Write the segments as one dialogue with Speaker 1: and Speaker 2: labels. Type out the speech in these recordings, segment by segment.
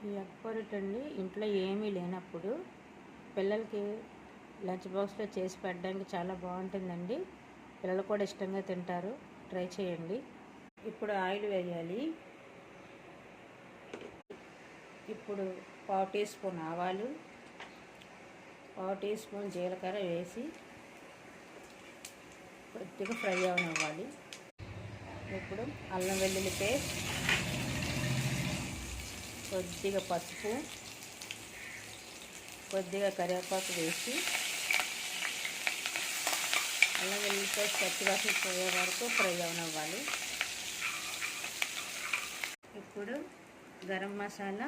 Speaker 1: ఈ ఎగ్ పొరట్ అండి ఇంట్లో ఏమీ లేనప్పుడు పిల్లలకి లంచ్ బాక్స్లో చేసి పెట్టడానికి చాలా బాగుంటుందండి. పిల్లలు కూడా ఇష్టంగా తింటారు. ట్రై చేయండి. ఇప్పుడు ఆయిల్ వేయాలి. ఇప్పుడు 1/2 టీ స్పూన్ ఆవాలు, 1/2 టీ స్పూన్ జీలకర్ర వేసి కొద్దిగా ఫ్రై అవనివ్వాలి. ఇప్పుడు అల్లం వెల్లుల్లి పేస్ట్, కొద్దిగా పసుపు, కొద్దిగా కరివేపాకు వేసి అల్లం వెల్లుల్లి పేస్ట్ పచ్చివాసన పోయే వరకు ఫ్రై అవనివ్వాలి. ఇప్పుడు గరం మసాలా,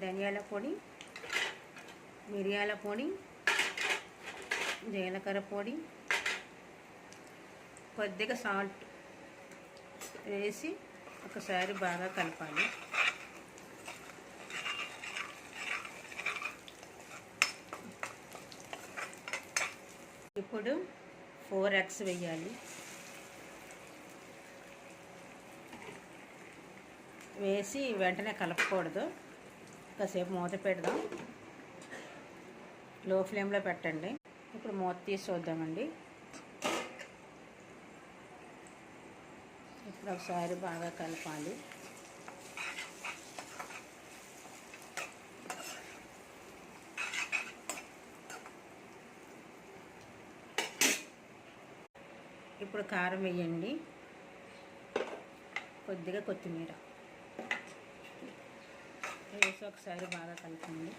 Speaker 1: ధనియాల పొడి, మిరియాల పొడి, జీలకర్ర పొడి, కొద్దిగా సాల్ట్ వేసి ఒకసారి బాగా కలపాలి. ఇప్పుడు 4 ఎగ్స్ వేయాలి. వేసి వెంటనే కలపకూడదు. కాసేపు మూత పెడదాం. లో ఫ్లేమ్లో పెట్టండి. ఇప్పుడు మూత తీసి చూద్దామండి. ఇప్పుడు ఒకసారి బాగా కలపాలి. ఇప్పుడు కారం వేయండి, కొద్దిగా కొత్తిమీర వేసి ఒకసారి బాగా కలపండి.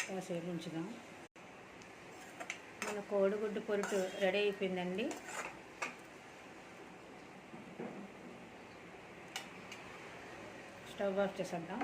Speaker 1: కాసేపు ఉంచుదాం. మన కోడిగుడ్డు పొరుటు రెడీ అయిపోయిందండి. స్టవ్ ఆఫ్ చేసేద్దాం.